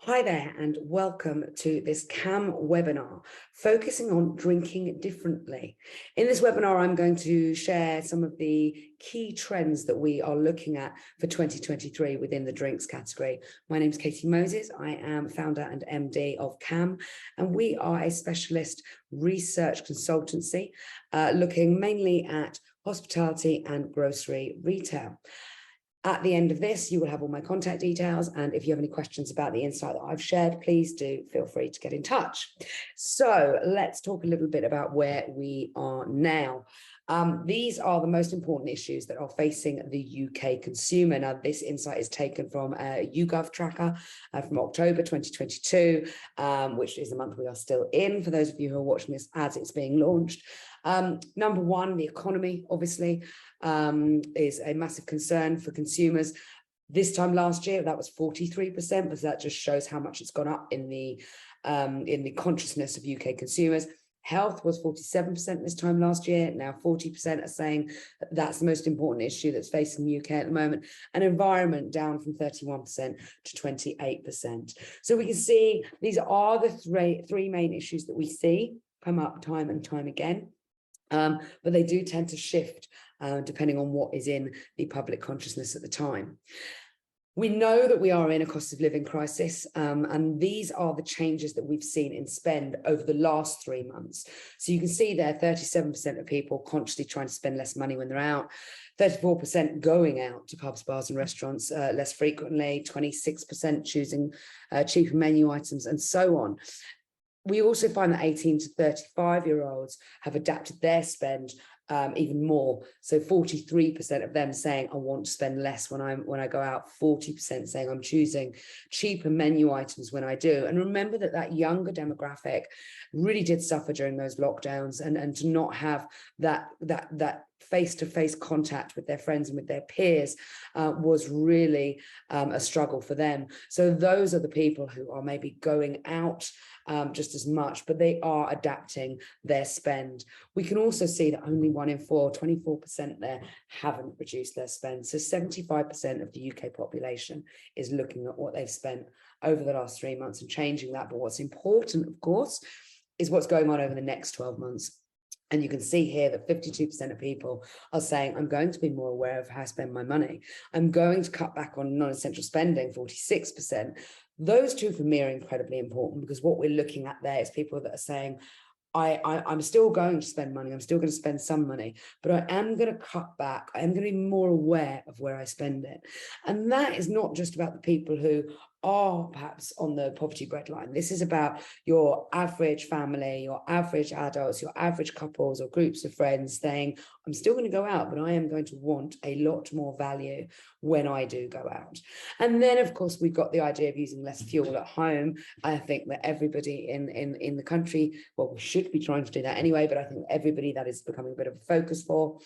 Hi there, and welcome to this KAM webinar, focusing on drinking differently. In this webinar, I'm going to share some of the key trends that we are looking at for 2023 within the drinks category. My name is Katy Moses. I am founder and MD of KAM, and we are a specialist research consultancy looking mainly at hospitality and grocery retail. At the end of this, you will have all my contact details. And if you have any questions about the insight that I've shared, please do feel free to get in touch. So let's talk a little bit about where we are now. These are the most important issues that are facing the UK consumer. Now, this insight is taken from a YouGov tracker from October 2022, which is the month we are still in, for those of you who are watching this as it's being launched. Number one, the economy, obviously, is a massive concern for consumers. This time last year, that was 43%, but that just shows how much it's gone up in the consciousness of UK consumers. Health was 47% this time last year. Now 40% are saying that that's the most important issue that's facing the UK at the moment. And environment down from 31% to 28%. So we can see these are the three main issues that we see come up time and time again. But they do tend to shift depending on what is in the public consciousness at the time. We know that we are in a cost of living crisis, and these are the changes that we've seen in spend over the last 3 months. So you can see there, 37% of people consciously trying to spend less money when they're out, 34% going out to pubs, bars and restaurants less frequently, 26% choosing cheaper menu items, and so on. We also find that 18 to 35-year-olds have adapted their spend even more. So 43% of them saying, I want to spend less when I go out, 40% saying I'm choosing cheaper menu items when I do. And remember that younger demographic really did suffer during those lockdowns, and to not have that face-to-face contact with their friends and with their peers was really a struggle for them. So those are the people who are maybe going out just as much, but they are adapting their spend. We can also see that only 1 in 4, 24% there, haven't reduced their spend. So 75% of the UK population is looking at what they've spent over the last 3 months and changing that. But what's important, of course, is what's going on over the next 12 months. And you can see here that 52% of people are saying, I'm going to be more aware of how I spend my money. I'm going to cut back on non-essential spending, 46%. Those two for me are incredibly important, because what we're looking at there is people that are saying, I'm still going to spend money. I'm still going to spend some money, but I am going to cut back. I am going to be more aware of where I spend it. And that is not just about the people who are perhaps on the poverty breadline. This is about your average family, your average adults, your average couples or groups of friends saying, I'm still going to go out, but I am going to want a lot more value when I do go out. And then, of course, we've got the idea of using less fuel at home. I think that everybody in the country, well, we should be trying to do that anyway, but I think everybody, that is becoming a bit of a focus for.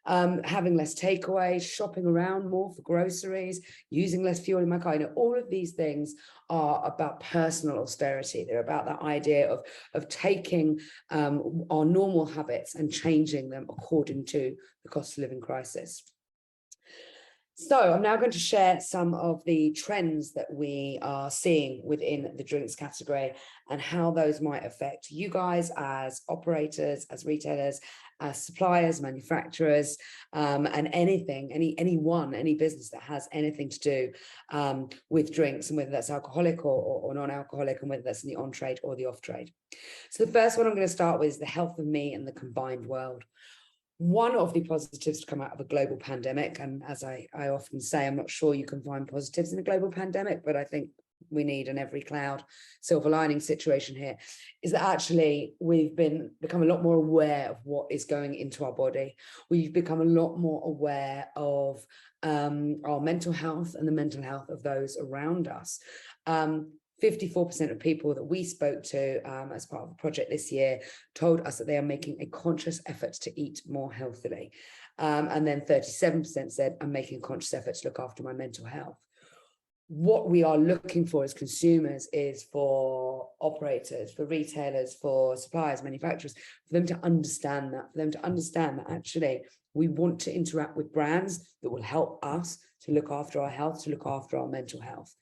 Having less takeaway, shopping around more for groceries, using less fuel in my car. All of these things are about personal austerity. They're about that idea of taking our normal habits and changing them according to the cost of living crisis. So I'm now going to share some of the trends that we are seeing within the drinks category and how those might affect you guys as operators, as retailers, as suppliers, manufacturers, and any business that has anything to do with drinks, and whether that's alcoholic or non-alcoholic, and whether that's in the on-trade or the off-trade. So the first one I'm going to start with is the health of me and the combined world. One of the positives to come out of a global pandemic, and as I often say, I'm not sure you can find positives in a global pandemic, but I think we need an every cloud silver lining situation here, is that actually we've become a lot more aware of what is going into our body. We've become a lot more aware of our mental health and the mental health of those around us. 54% of people that we spoke to as part of a project this year told us that they are making a conscious effort to eat more healthily. And then 37% said, I'm making a conscious effort to look after my mental health. What we are looking for as consumers is for operators, for retailers, for suppliers, manufacturers, for them to understand that, actually we want to interact with brands that will help us to look after our health, to look after our mental health.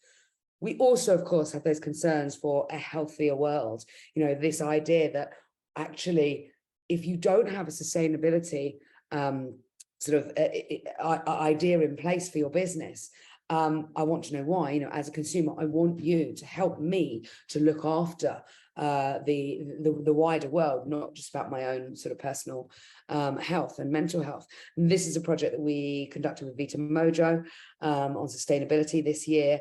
We also, of course, have those concerns for a healthier world. You know, this idea that actually, if you don't have a sustainability idea in place for your business, I want to know why. You know, as a consumer, I want you to help me to look after the wider world, not just about my own sort of personal health and mental health. And this is a project that we conducted with Vita Mojo on sustainability this year.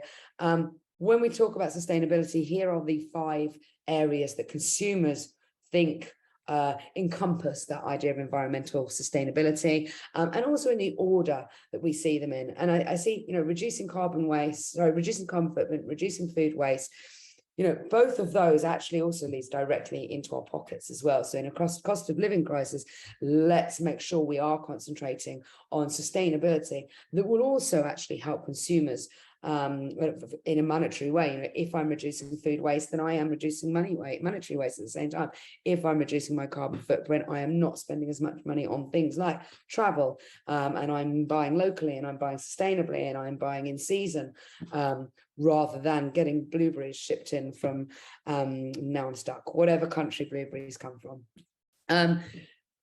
When we talk about sustainability, here are the 5 areas that consumers think encompass that idea of environmental sustainability, and also in the order that we see them in. And I see, you know, reducing carbon footprint, reducing food waste. You know, both of those actually also leads directly into our pockets as well. So in a cost of living crisis, let's make sure we are concentrating on sustainability that will also actually help consumers in a monetary way. You know, if I'm reducing food waste, then I am reducing monetary waste at the same time. If I'm reducing my carbon footprint, I am not spending as much money on things like travel, and I'm buying locally, and I'm buying sustainably, and I'm buying in season, rather than getting blueberries shipped in from, now I'm stuck, whatever country blueberries come from.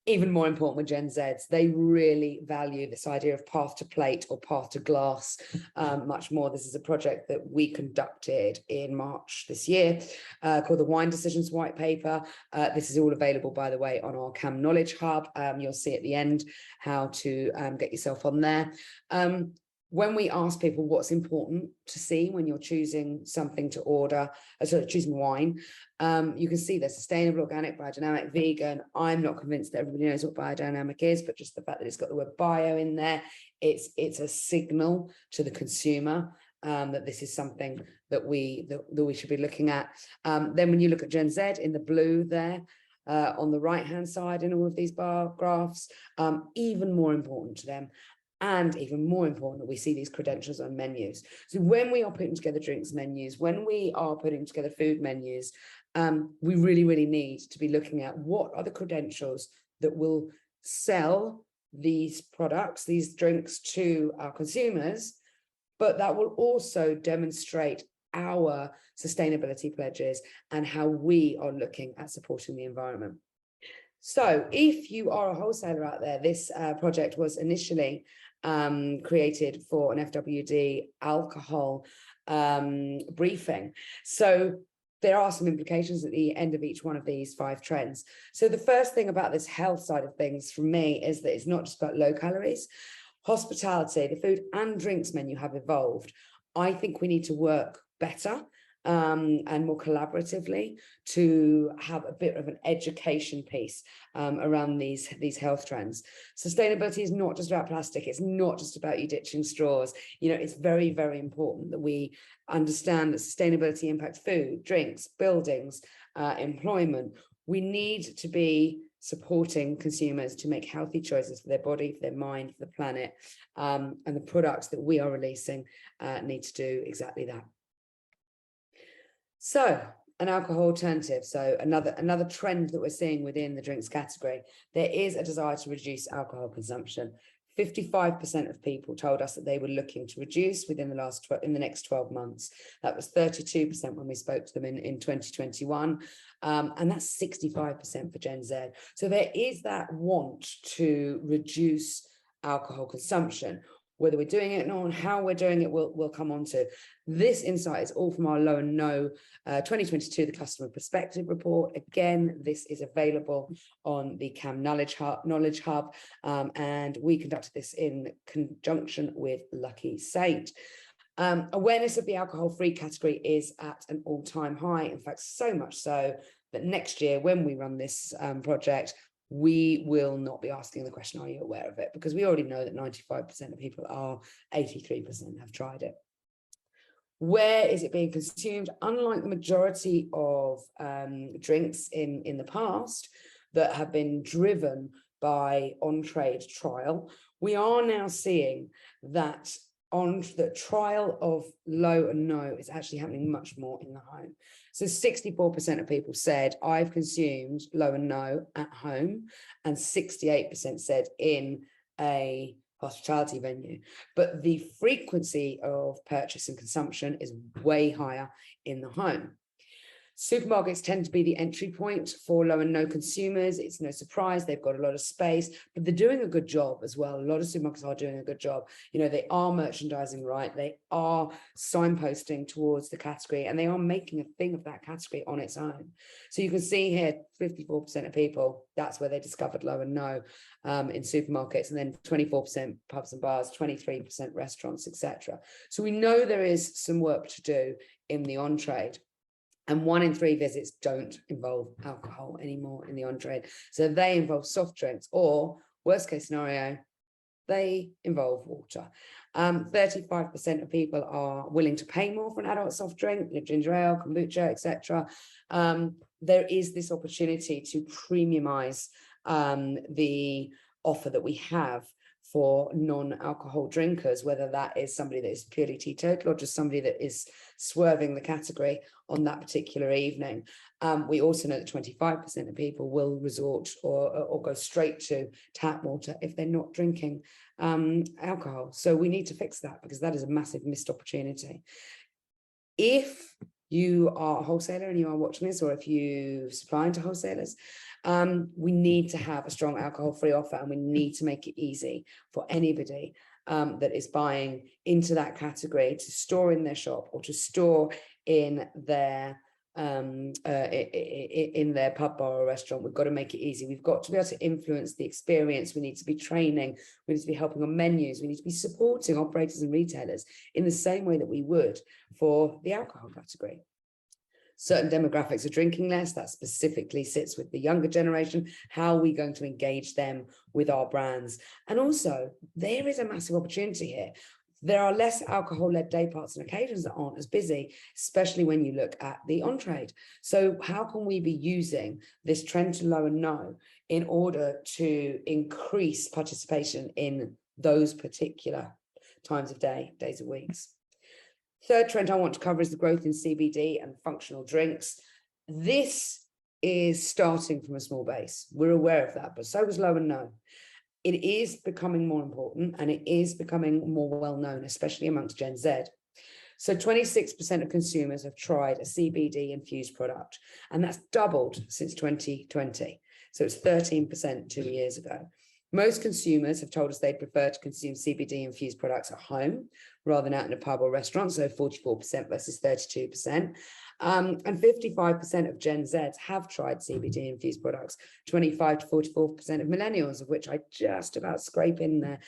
Even more important with Gen Zs, they really value this idea of path to plate or path to glass much more. This is a project that we conducted in March this year called the Wine Decisions White Paper. This is all available, by the way, on our KAM Knowledge Hub. You'll see at the end how to get yourself on there. When we ask people what's important to see when you're choosing something to order, choosing wine, you can see they're sustainable, organic, biodynamic, vegan. I'm not convinced that everybody knows what biodynamic is, but just the fact that it's got the word bio in there, it's a signal to the consumer that this is something that we should be looking at. Then when you look at Gen Z in the blue there, on the right-hand side in all of these bar graphs, even more important to them. And even more important that we see these credentials on menus. So when we are putting together drinks menus, when we are putting together food menus, we really, really need to be looking at what are the credentials that will sell these products, these drinks to our consumers, but that will also demonstrate our sustainability pledges and how we are looking at supporting the environment. So if you are a wholesaler out there, this project was initially created for an FWD alcohol briefing. So there are some implications at the end of each one of these 5 trends. So the first thing about this health side of things for me is that it's not just about low calories. Hospitality, the food and drinks menu have evolved. I think we need to work better and more collaboratively to have a bit of an education piece around these health trends. Sustainability is not just about plastic. It's not just about you ditching straws. You know, it's very, very important that we understand that sustainability impacts food, drinks, buildings, employment. We need to be supporting consumers to make healthy choices for their body, for their mind, for the planet, and the products that we are releasing need to do exactly that. So an alcohol alternative. So another trend that we're seeing within the drinks category, there is a desire to reduce alcohol consumption. 55% of people told us that they were looking to reduce within the next 12 months. That was 32% when we spoke to them in 2021. And that's 65% for Gen Z. So there is that want to reduce alcohol consumption. Whether we're doing it or how we're doing it, we'll come on to. This insight is all from our Low and No 2022, the Customer Perspective Report. Again, this is available on the KAM Knowledge Hub, and we conducted this in conjunction with Lucky Saint. Awareness of the alcohol-free category is at an all-time high. In fact, so much so that next year, when we run this project, we will not be asking the question, are you aware of it? Because we already know that 95% of people are, 83% have tried it. Where is it being consumed? Unlike the majority of drinks in the past that have been driven by on-trade trial, we are now seeing that on the trial of Low and No is actually happening much more in the home. So 64% of people said, I've consumed Low and No at home, and 68% said in a hospitality venue, but the frequency of purchase and consumption is way higher in the home. Supermarkets tend to be the entry point for low and no consumers. It's no surprise, they've got a lot of space, but they're doing a good job as well. A lot of supermarkets are doing a good job. You know, they are merchandising right, they are signposting towards the category, and they are making a thing of that category on its own. So you can see here, 54% of people, that's where they discovered low and no in supermarkets, and then 24% pubs and bars, 23% restaurants, etc. So we know there is some work to do in the on-trade. And 1 in 3 visits don't involve alcohol anymore in the on-trade. So they involve soft drinks, or worst case scenario, they involve water. 35% of people are willing to pay more for an adult soft drink, ginger ale, kombucha, etc. There is this opportunity to premiumize the offer that we have for non-alcohol drinkers, whether that is somebody that is purely teetotal or just somebody that is swerving the category on that particular evening. We also know that 25% of people will resort or go straight to tap water if they're not drinking alcohol. So we need to fix that, because that is a massive missed opportunity. If you are a wholesaler and you are watching this, or if you supply to wholesalers, we need to have a strong alcohol-free offer, and we need to make it easy for anybody that is buying into that category to store in their shop or to store in their pub, bar, or restaurant. We've got to make it easy. We've got to be able to influence the experience. We need to be training. We need to be helping on menus. We need to be supporting operators and retailers in the same way that we would for the alcohol category. Certain demographics are drinking less. That specifically sits with the younger generation. How are we going to engage them with our brands? And also, there is a massive opportunity here. There are less alcohol-led day parts and occasions that aren't as busy, especially when you look at the on-trade. So how can we be using this trend to low and no in order to increase participation in those particular times of day, days of weeks? Third trend I want to cover is the growth in CBD and functional drinks. This is starting from a small base. We're aware of that, but so is low and no. It is becoming more important, and it is becoming more well-known, especially amongst Gen Z. So 26% of consumers have tried a CBD infused product, and that's doubled since 2020. So it's 13% 2 years ago. Most consumers have told us they'd prefer to consume CBD infused products at home rather than out in a pub or restaurant, so 44% versus 32%. And 55% of Gen Zs have tried CBD infused products, 25 to 44% of millennials, of which I just about scrape in there,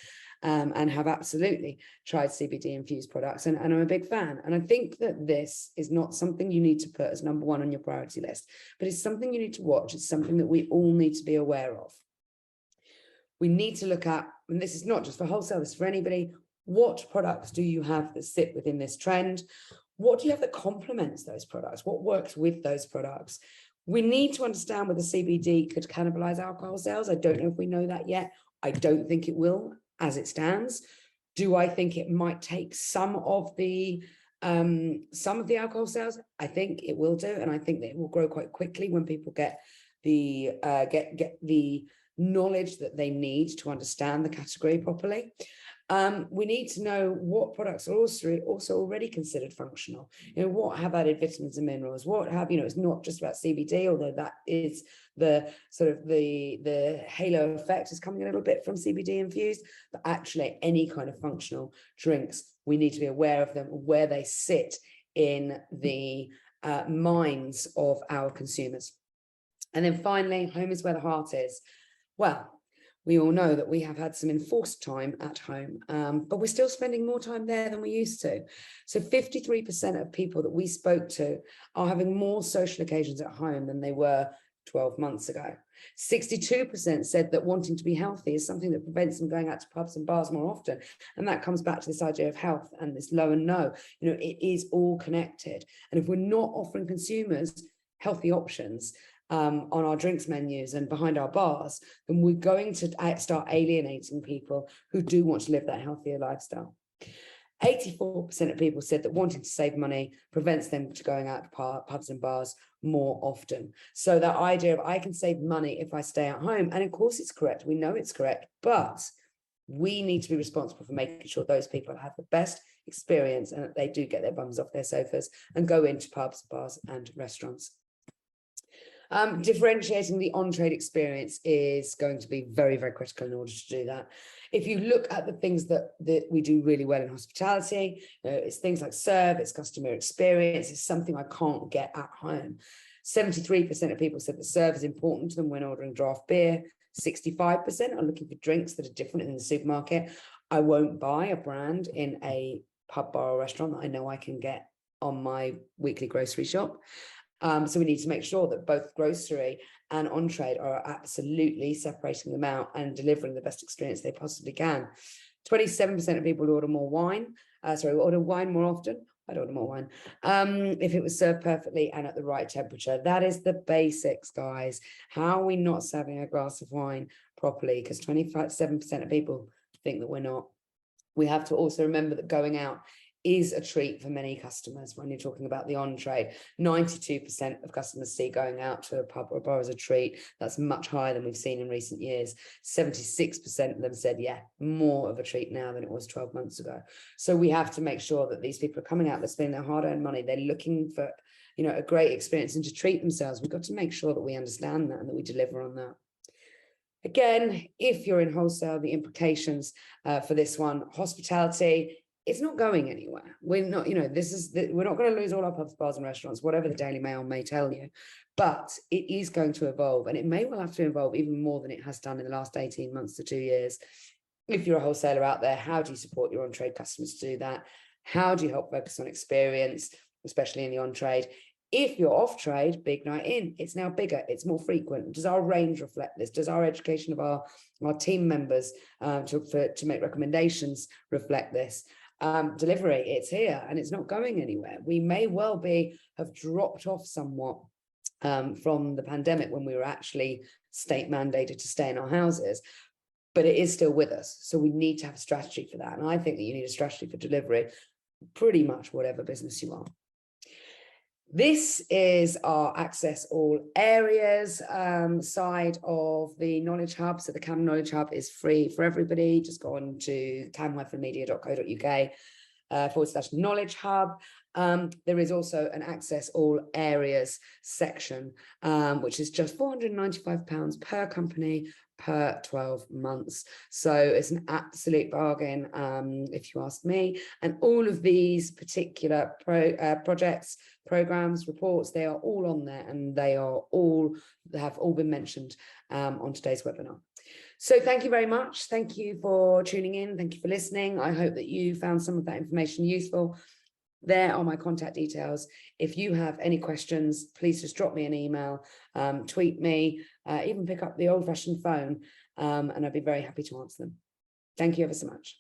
and have absolutely tried CBD infused products. And I'm a big fan. And I think that this is not something you need to put as number 1 on your priority list, but it's something you need to watch. It's something that we all need to be aware of. We need to look at, and this is not just for wholesale, this is for anybody, what products do you have that sit within this trend? What do you have that complements those products? What works with those products? We need to understand whether CBD could cannibalize alcohol sales. I don't know if we know that yet. I don't think it will as it stands. Do I think it might take some of the alcohol sales? I think it will do, and I think that it will grow quite quickly when people get the knowledge that they need to understand the category properly. We need to know what products are also already considered functional. You know, what have added vitamins and minerals? What have, it's not just about CBD, although that is the sort of the halo effect is coming a little bit from CBD infused, but actually any kind of functional drinks, we need to be aware of them, where they sit in the minds of our consumers. And then finally, home is where the heart is. Well, we all know that we have had some enforced time at home, but we're still spending more time there than we used to. So 53% of people that we spoke to are having more social occasions at home than they were 12 months ago. 62% said that wanting to be healthy is something that prevents them going out to pubs and bars more often. And that comes back to this idea of health and this low and no. It is all connected. And if we're not offering consumers healthy options, on our drinks menus and behind our bars, then we're going to start alienating people who do want to live that healthier lifestyle. 84% of people said that wanting to save money prevents them to going out to pubs and bars more often. So that idea of I can save money if I stay at home, and of course it's correct, we know it's correct, but We need to be responsible for making sure those people have the best experience and that they do get their bums off their sofas and go into pubs, bars and restaurants. Differentiating the on-trade experience is going to be very, very critical in order to do that. If you look at the things that we do really well in hospitality, it's things like serve, it's customer experience, it's something I can't get at home. 73% of people said that serve is important to them when ordering draft beer. 65% are looking for drinks that are different in the supermarket. I won't buy a brand in a pub, bar, or restaurant that I know I can get on my weekly grocery shop. So we need to make sure that both grocery and on-trade are absolutely separating them out and delivering the best experience they possibly can. 27% of people order more wine, order wine more often. I'd order more wine if it was served perfectly and at the right temperature. That is the basics, guys. How are we not serving a glass of wine properly? Because 27% of people think that we're not. We have to also remember that going out is a treat for many customers. When you're talking about the on-trade, 92% of customers see going out to a pub or a bar as a treat. That's much higher than we've seen in recent years. 76% of them said, yeah, more of a treat now than it was 12 months ago. So we have to make sure that these people are coming out, they're spending their hard-earned money, they're looking for, you know, a great experience and to treat themselves. We've got to make sure that we understand that and that we deliver on that. Again, if you're in wholesale, the implications for this one, hospitality, it's not going anywhere. We're not, you know, we're not going to lose all our pubs, bars and restaurants, whatever the Daily Mail may tell you, but it is going to evolve, and it may well have to evolve even more than it has done in the last 18 months to 2 years. If you're a wholesaler out there, how do you support your on-trade customers to do that? How do you help focus on experience, especially in the on-trade? If you're off-trade, big night in, it's now bigger, it's more frequent. Does our range reflect this? Does our education of our team members to make recommendations reflect this? Delivery, it's here and it's not going anywhere. We may well have dropped off somewhat from the pandemic when we were actually state mandated to stay in our houses, but it is still with us. So we need to have a strategy for that. And I think that you need a strategy for delivery, pretty much whatever business you are. This is our Access All Areas side of the Knowledge Hub. So the KAM Knowledge Hub is free for everybody. Just go on to kam-media.co.uk/knowledge hub. There is also an Access All Areas section, which is just £495 per company per 12 months. So it's an absolute bargain, if you ask me. And all of these particular projects, programs, reports, they are all on there, and they have all been mentioned on today's webinar. So thank you very much. Thank you for tuning in. Thank you for listening. I hope that you found some of that information useful. There are my contact details. If you have any questions, please just drop me an email, tweet me, even pick up the old-fashioned phone, and I'd be very happy to answer them. Thank you ever so much.